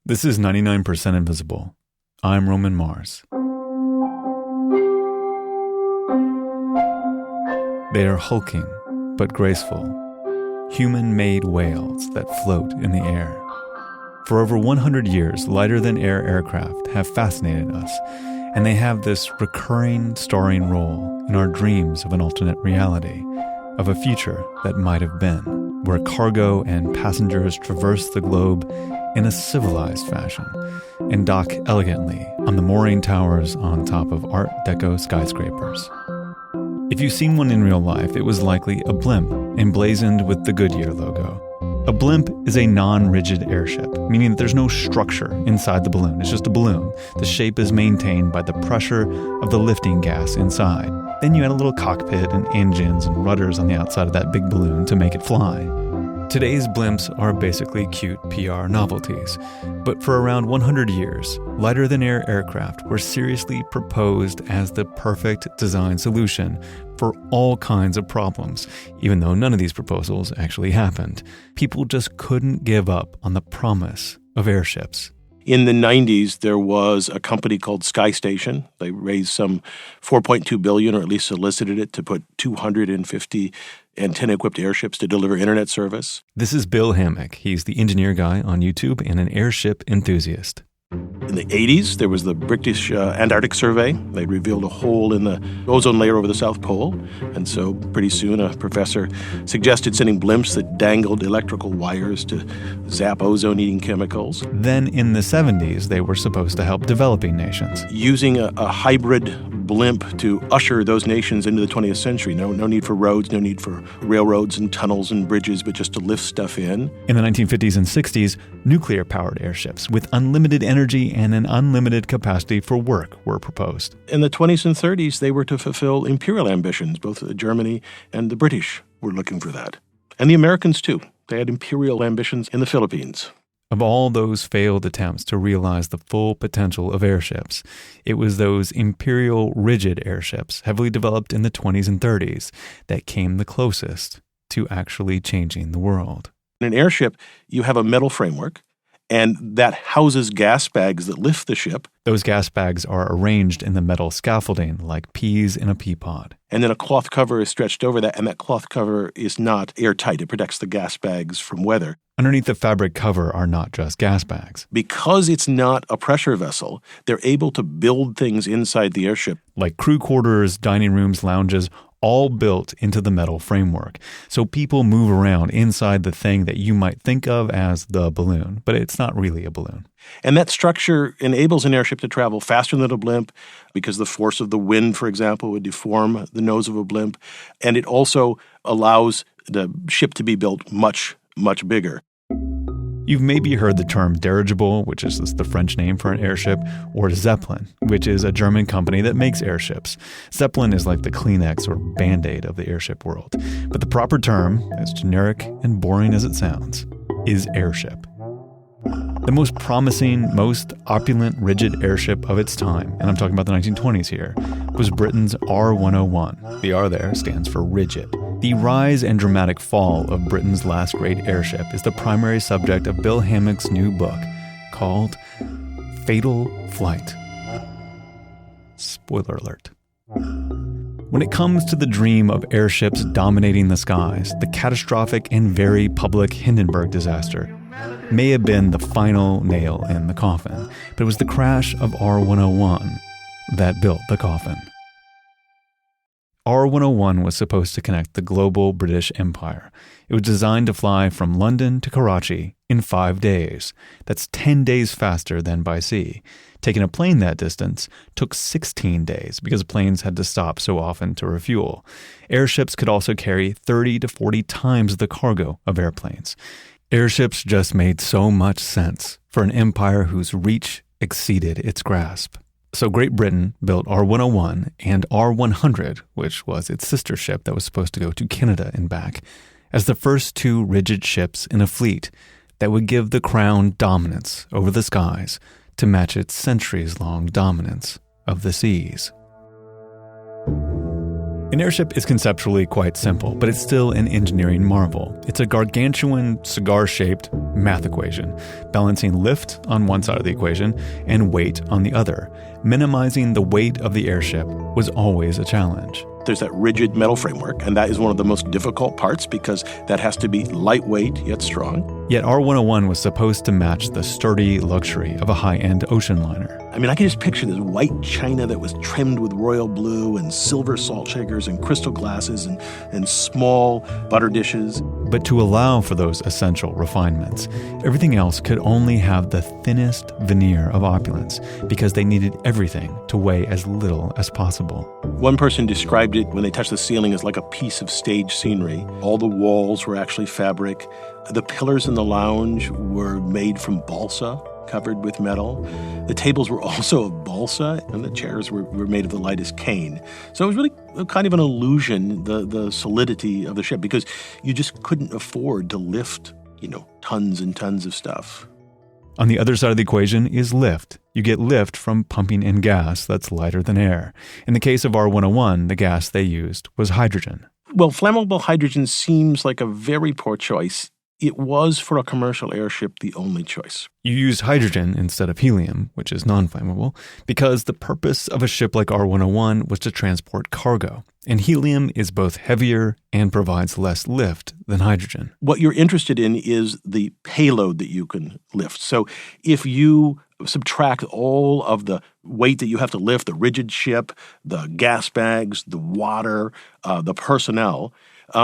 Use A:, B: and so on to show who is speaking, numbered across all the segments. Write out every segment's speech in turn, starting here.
A: This is 99% Invisible. I'm Roman Mars. They are hulking but graceful, human-made whales that float in the air. For over 100 years, lighter-than-air aircraft have fascinated us, and they have this recurring starring role in our dreams of an alternate reality, of a future that might have been, where cargo and passengers traverse the globe in a civilized fashion and dock elegantly on the mooring towers on top of Art Deco skyscrapers. If you've seen one in real life, it was likely a blimp emblazoned with the Goodyear logo. A blimp is a non-rigid airship, meaning that there's no structure inside the balloon. It's just a balloon. The shape is maintained by the pressure of the lifting gas inside. Then you add a little cockpit and engines and rudders on the outside of that big balloon to make it fly. Today's blimps are basically cute PR novelties, but for around 100 years, lighter-than-air aircraft were seriously proposed as the perfect design solution for all kinds of problems, even though none of these proposals actually happened. People just couldn't give up on the promise of airships.
B: In the 90s, there was a company called Sky Station. They raised some $4.2 billion, or at least solicited it, to put 250 antenna-equipped airships to deliver internet service.
A: This is Bill Hammack. He's the engineer guy on YouTube and an airship enthusiast.
B: In the 80s, there was the British Antarctic survey. They revealed a hole in the ozone layer over the South Pole. And so pretty soon a professor suggested sending blimps that dangled electrical wires to zap ozone-eating chemicals.
A: Then in the 70s, they were supposed to help developing nations.
B: Using a hybrid blimp to usher those nations into the 20th century. No need for roads, no need for railroads and tunnels and bridges, but just to lift stuff in.
A: In the 1950s and 60s, nuclear-powered airships with unlimited energy and an unlimited capacity for work were proposed.
B: In the 20s and 30s, they were to fulfill imperial ambitions. Both Germany and the British were looking for that. And the Americans, too. They had imperial ambitions in the Philippines.
A: Of all those failed attempts to realize the full potential of airships, it was those imperial rigid airships, heavily developed in the 20s and 30s, that came the closest to actually changing the world.
B: In an airship, you have a metal framework, and that houses gas bags that lift the ship.
A: Those gas bags are arranged in the metal scaffolding like peas in a pea pod.
B: And then a cloth cover is stretched over that, and that cloth cover is not airtight. It protects the gas bags from weather.
A: Underneath the fabric cover are not just gas bags.
B: Because it's not a pressure vessel, they're able to build things inside the airship.
A: Like crew quarters, dining rooms, lounges, all built into the metal framework. So people move around inside the thing that you might think of as the balloon, but it's not really a balloon.
B: And that structure enables an airship to travel faster than a blimp because the force of the wind, for example, would deform the nose of a blimp. And it also allows the ship to be built much, much bigger.
A: You've maybe heard the term dirigible, which is the French name for an airship, or Zeppelin, which is a German company that makes airships. Zeppelin is like the Kleenex or Band-Aid of the airship world. But the proper term, as generic and boring as it sounds, is airship. The most promising, most opulent, rigid airship of its time, and I'm talking about the 1920s here, was Britain's R101. The R there stands for rigid. The rise and dramatic fall of Britain's last great airship is the primary subject of Bill Hammack's new book called Fatal Flight. Spoiler alert. When it comes to the dream of airships dominating the skies, the catastrophic and very public Hindenburg disaster may have been the final nail in the coffin, but it was the crash of R101 that built the coffin. R101 was supposed to connect the global British Empire. It was designed to fly from London to Karachi in 5 days. That's 10 days faster than by sea. Taking a plane that distance took 16 days because planes had to stop so often to refuel. Airships could also carry 30 to 40 times the cargo of airplanes. Airships just made so much sense for an empire whose reach exceeded its grasp. So Great Britain built R101 and R100, which was its sister ship that was supposed to go to Canada and back, as the first two rigid ships in a fleet that would give the crown dominance over the skies to match its centuries-long dominance of the seas. An airship is conceptually quite simple, but it's still an engineering marvel. It's a gargantuan, cigar-shaped math equation, balancing lift on one side of the equation and weight on the other. Minimizing the weight of the airship was always a challenge.
B: There's that rigid metal framework, and that is one of the most difficult parts because that has to be lightweight yet strong.
A: Yet R101 was supposed to match the sturdy luxury of a high-end ocean liner.
B: I mean, I can just picture this white china that was trimmed with royal blue and silver salt shakers and crystal glasses and small butter dishes.
A: But to allow for those essential refinements, everything else could only have the thinnest veneer of opulence because they needed everything to weigh as little as possible.
B: One person described it when they touched the ceiling as like a piece of stage scenery. All the walls were actually fabric. The pillars in the lounge were made from balsa, covered with metal. The tables were also of balsa, and the chairs were made of the lightest cane. So it was really kind of an illusion, the solidity of the ship, because you just couldn't afford to lift, tons and tons of stuff.
A: On the other side of the equation is lift. You get lift from pumping in gas that's lighter than air. In the case of R101, the gas they used was hydrogen.
B: Well, flammable hydrogen seems like a very poor choice. It was, for a commercial airship, the only choice.
A: You use hydrogen instead of helium, which is non-flammable, because the purpose of a ship like R101 was to transport cargo. And helium is both heavier and provides less lift than hydrogen.
B: What you're interested in is the payload that you can lift. So if you subtract all of the weight that you have to lift, the rigid ship, the gas bags, the water, the personnel,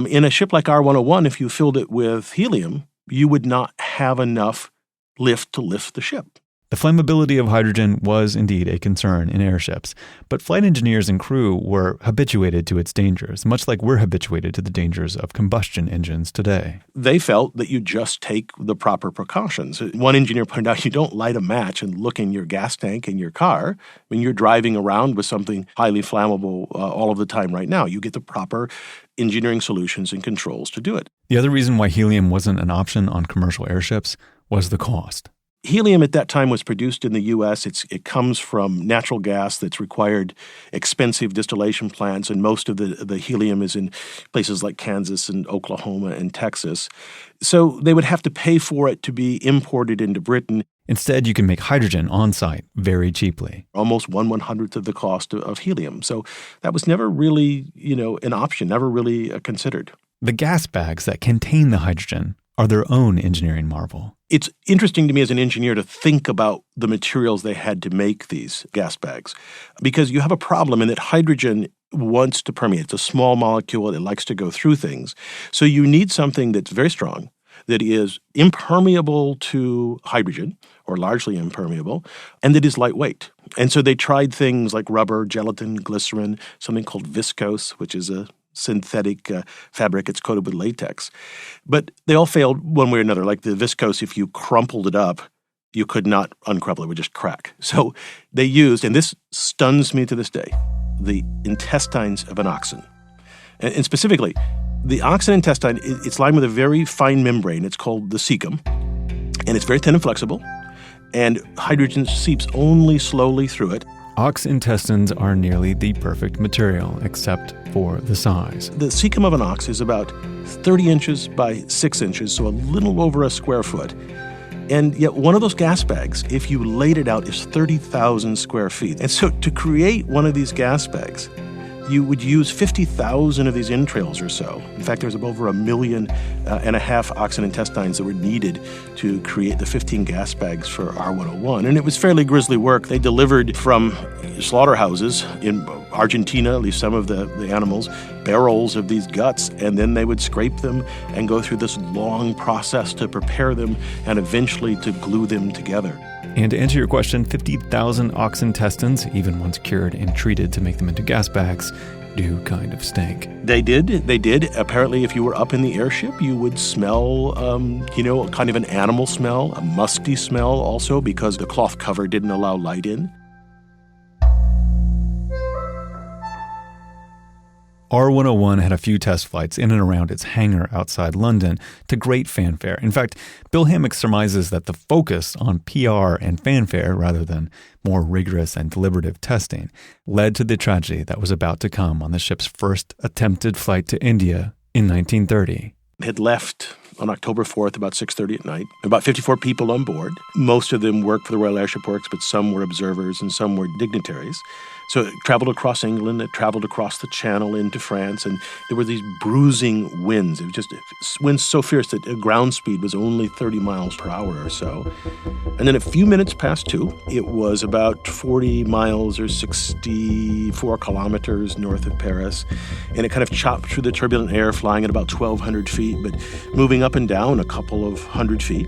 B: in a ship like R101, if you filled it with helium, you would not have enough lift to lift the ship.
A: The flammability of hydrogen was indeed a concern in airships, but flight engineers and crew were habituated to its dangers, much like we're habituated to the dangers of combustion engines today.
B: They felt that you just take the proper precautions. One engineer pointed out, you don't light a match and look in your gas tank in your car when you're driving around with something highly flammable all of the time right now. You get the proper engineering solutions and controls to do it.
A: The other reason why helium wasn't an option on commercial airships was the cost.
B: Helium at that time was produced in the U.S. It comes from natural gas that's required expensive distillation plants, and most of the helium is in places like Kansas and Oklahoma and Texas. So they would have to pay for it to be imported into Britain.
A: Instead, you can make hydrogen on site very cheaply.
B: Almost 1/100th of the cost of helium. So that was never really, an option, never really considered.
A: The gas bags that contain the hydrogen are their own engineering marvel.
B: It's interesting to me as an engineer to think about the materials they had to make these gas bags, because you have a problem in that hydrogen wants to permeate. It's a small molecule. It likes to go through things. So you need something that's very strong, that is impermeable to hydrogen, or largely impermeable, and that is lightweight. And so they tried things like rubber, gelatin, glycerin, something called viscose, which is a synthetic fabric. It's coated with latex. But they all failed one way or another. Like the viscose, if you crumpled it up, you could not uncrumple it. It would just crack. So they used, and this stuns me to this day, the intestines of an oxen. And specifically, the oxen intestine, it's lined with a very fine membrane. It's called the cecum, and it's very thin and flexible, and hydrogen seeps only slowly through it.
A: Ox intestines are nearly the perfect material, except for the size.
B: The cecum of an ox is about 30 inches by 6 inches, so a little over a square foot. And yet one of those gas bags, if you laid it out, is 30,000 square feet. And so to create one of these gas bags, you would use 50,000 of these entrails or so. In fact, there's over 1.5 million oxen intestines that were needed to create the 15 gas bags for R101. And it was fairly grisly work. They delivered from slaughterhouses in Argentina, at least some of the animals, barrels of these guts, and then they would scrape them and go through this long process to prepare them and eventually to glue them together.
A: And to answer your question, 50,000 ox intestines, even once cured and treated to make them into gas bags, do kind of stink. They
B: did. Apparently, if you were up in the airship, you would smell, kind of an animal smell, a musty smell also, because the cloth cover didn't allow light in.
A: R101 had a few test flights in and around its hangar outside London to great fanfare. In fact, Bill Hammack surmises that the focus on PR and fanfare, rather than more rigorous and deliberative testing, led to the tragedy that was about to come on the ship's first attempted flight to India in 1930.
B: It had left on October 4th, about 6:30 at night. About 54 people on board. Most of them worked for the Royal Airship Works, but some were observers and some were dignitaries. So it traveled across England, it traveled across the Channel into France, and there were these bruising winds. It was just winds so fierce that ground speed was only 30 miles per hour or so. And then a few minutes past 2, it was about 40 miles or 64 kilometers north of Paris, and it kind of chopped through the turbulent air, flying at about 1,200 feet, but moving up and down a couple of hundred feet.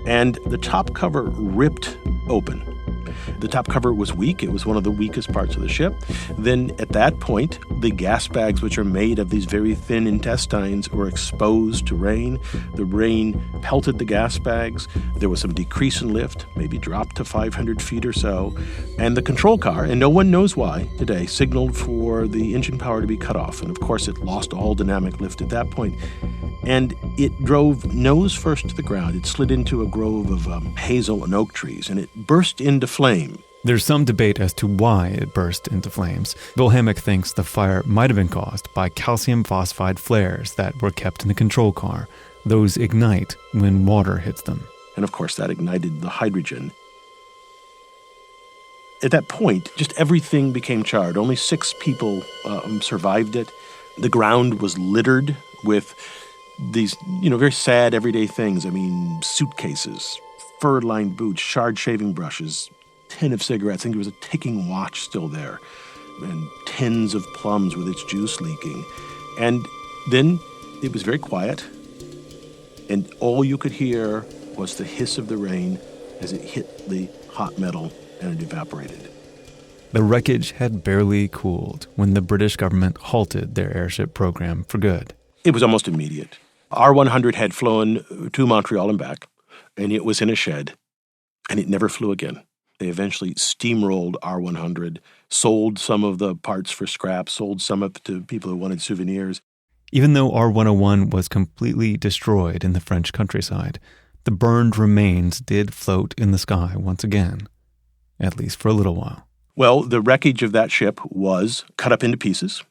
B: And the top cover ripped open. The top cover was weak. It was one of the weakest parts of the ship. Then at that point, the gas bags, which are made of these very thin intestines, were exposed to rain. The rain pelted the gas bags. There was some decrease in lift, maybe dropped to 500 feet or so. And the control car, and no one knows why today, signaled for the engine power to be cut off. And of course, it lost all dynamic lift at that point. And it drove nose first to the ground. It slid into a grove of hazel and oak trees, and it burst into flame.
A: There's some debate as to why it burst into flames. Bill Hammack thinks the fire might have been caused by calcium phosphide flares that were kept in the control car. Those ignite when water hits them.
B: And of course, that ignited the hydrogen. At that point, just everything became charred. Only 6 people survived it. The ground was littered with these, very sad everyday things. I mean, suitcases, fur-lined boots, charred shaving brushes, tin of cigarettes. I think there was a ticking watch still there, and tins of plums with its juice leaking. And then it was very quiet, and all you could hear was the hiss of the rain as it hit the hot metal and it evaporated.
A: The wreckage had barely cooled when the British government halted their airship program for good.
B: It was almost immediate. R100 had flown to Montreal and back, and it was in a shed, and it never flew again. They eventually steamrolled R100, sold some of the parts for scrap, sold some of it to people who wanted souvenirs.
A: Even though R101 was completely destroyed in the French countryside, the burned remains did float in the sky once again, at least for a little while.
B: Well, the wreckage of that ship was cut up into pieces,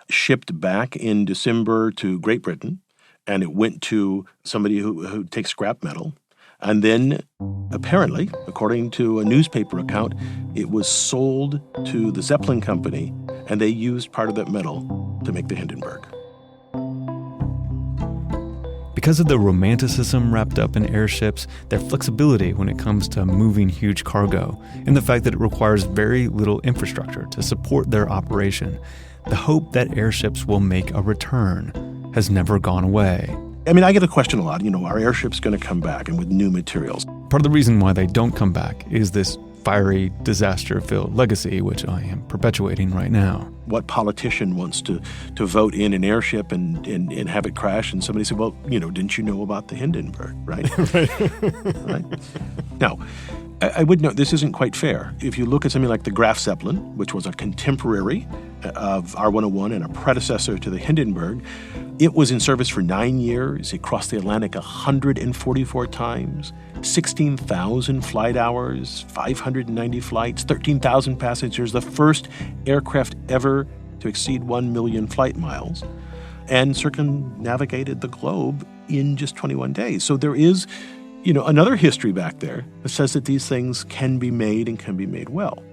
B: shipped back in December to Great Britain, and it went to somebody who takes scrap metal. And then, apparently, according to a newspaper account, it was sold to the Zeppelin Company, and they used part of that metal to make the Hindenburg.
A: Because of the romanticism wrapped up in airships, their flexibility when it comes to moving huge cargo, and the fact that it requires very little infrastructure to support their operation, the hope that airships will make a return has never gone away.
B: I mean, I get a question a lot, are airships going to come back and with new materials?
A: Part of the reason why they don't come back is this fiery, disaster-filled legacy, which I am perpetuating right now.
B: What politician wants to vote in an airship and have it crash? And somebody said, well, didn't you know about the Hindenburg, right? Right. Now, I would note this isn't quite fair. If you look at something like the Graf Zeppelin, which was a contemporary of R101 and a predecessor to the Hindenburg, it was in service for 9 years. It crossed the Atlantic 144 times, 16,000 flight hours, 590 flights, 13,000 passengers, the first aircraft ever to exceed 1 million flight miles, and circumnavigated the globe in just 21 days. So there is, another history back there that says that these things can be made and can be made well.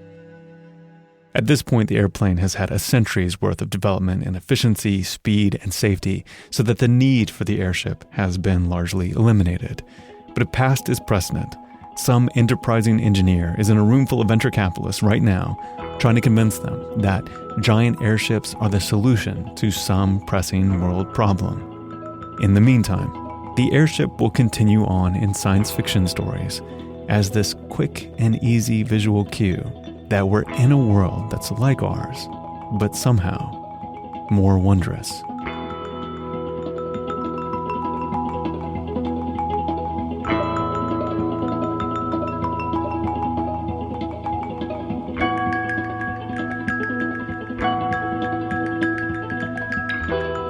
A: At this point, the airplane has had a century's worth of development in efficiency, speed, and safety, so that the need for the airship has been largely eliminated. But it passed its precedent. Some enterprising engineer is in a room full of venture capitalists right now, trying to convince them that giant airships are the solution to some pressing world problem. In the meantime, the airship will continue on in science fiction stories as this quick and easy visual cue that we're in a world that's like ours, but somehow more wondrous.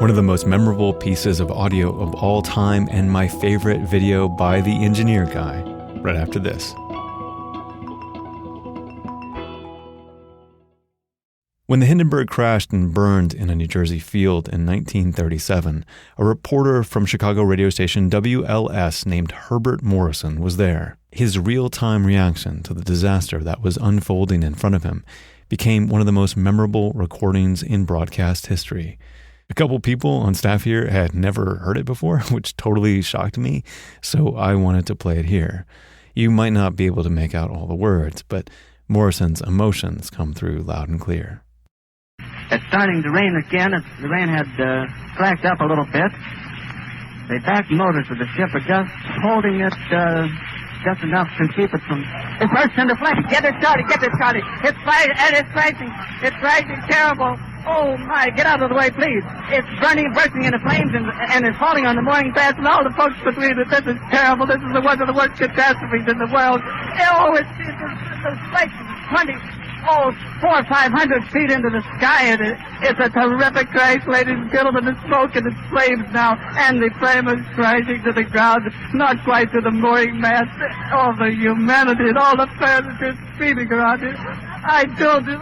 A: one of the most memorable pieces of audio of all time and my favorite video by the engineer guy, right after this. When the Hindenburg crashed and burned in a New Jersey field in 1937, a reporter from Chicago radio station WLS named Herbert Morrison was there. His real-time reaction to the disaster that was unfolding in front of him became one of the most memorable recordings in broadcast history. A couple people on staff here had never heard it before, which totally shocked me, so I wanted to play it here. You might not be able to make out all the words, but Morrison's emotions come through loud and clear.
C: It's starting to rain again. The rain had slacked up a little bit. The back motors of the ship are just holding it just enough to keep it from... It bursts into flames. Get it started. It's rising. It's rising terrible. Oh, my. Get out of the way, please. It's burning, bursting into flames, and it's falling on the mooring mast and all the folks between it. This is terrible. This is one of the worst catastrophes in the world. Oh, it's like 400 or 500 feet into the sky, and it's a terrific crash, ladies and gentlemen. It's smoke and it's flames now, and the flame is crashing to the ground, not quite to the mooring mast. All the humanity and all the furniture speeding around it. I told you,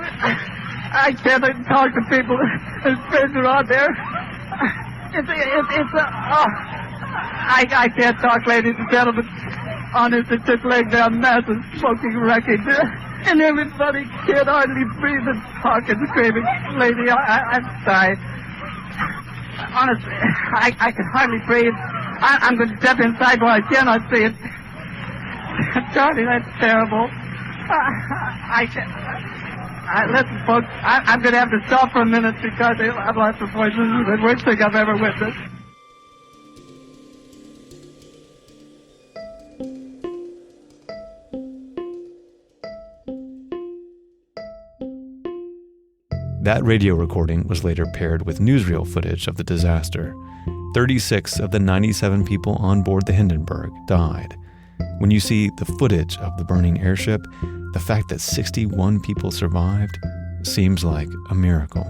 C: I can't talk to people. There's friends around there. I can't talk, ladies and gentlemen. Honest, it just laying down massive smoking wreckage. And everybody can't hardly breathe and talk and screaming. Lady, I'm sorry. Honestly, I can hardly breathe. I'm going to step inside while I cannot see it. Charlie, that's terrible. Listen, folks, I'm going to have to stop for a minute because I've lost the voice. This is the worst thing I've ever witnessed.
A: That radio recording was later paired with newsreel footage of the disaster. 36 of the 97 people on board the Hindenburg died. When you see the footage of the burning airship, the fact that 61 people survived seems like a miracle.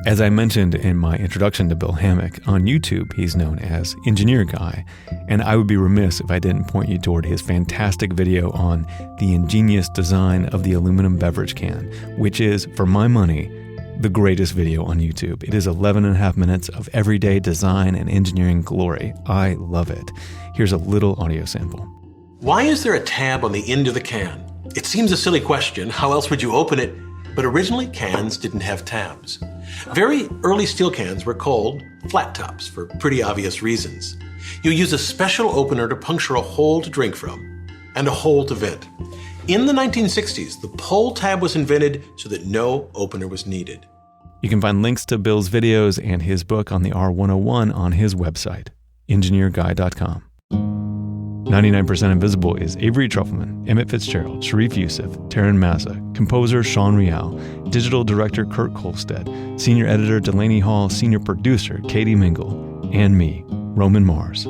A: As I mentioned in my introduction to Bill Hammack, on YouTube he's known as Engineer Guy, and I would be remiss if I didn't point you toward his fantastic video on the ingenious design of the aluminum beverage can, which is, for my money, the greatest video on YouTube. It is 11 and a half minutes of everyday design and engineering glory. I love it. Here's a little audio sample.
B: Why is there a tab on the end of the can? It seems a silly question. How else would you open it? But originally, cans didn't have tabs. Very early steel cans were called flat tops for pretty obvious reasons. You use a special opener to puncture a hole to drink from and a hole to vent. In the 1960s, the pull tab was invented so that no opener was needed.
A: You can find links to Bill's videos and his book on the R101 on his website, engineerguy.com. 99% Invisible is Avery Trufelman, Emmett Fitzgerald, Sharif Youssef, Taryn Mazza, composer Sean Rial, digital director Kurt Kolstad, senior editor Delaney Hall, senior producer Katie Mingle, and me, Roman Mars.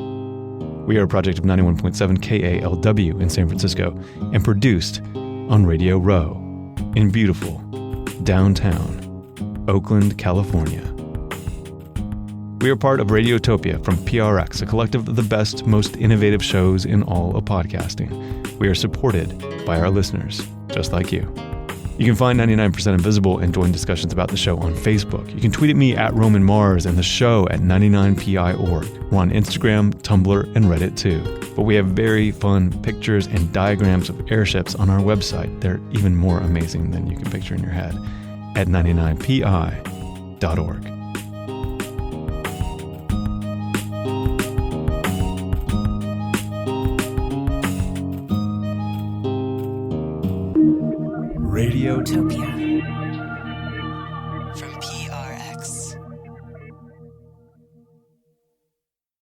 A: We are a project of 91.7 KALW in San Francisco and produced on Radio Row in beautiful downtown Oakland, California. We are part of Radiotopia from PRX, a collective of the best, most innovative shows in all of podcasting. We are supported by our listeners, just like you. You can find 99% Invisible and join discussions about the show on Facebook. You can tweet at me at Roman Mars and the show at 99pi.org. We're on Instagram, Tumblr, and Reddit too. But we have very fun pictures and diagrams of airships on our website. They're even more amazing than you can picture in your head at 99pi.org. Radiotopia.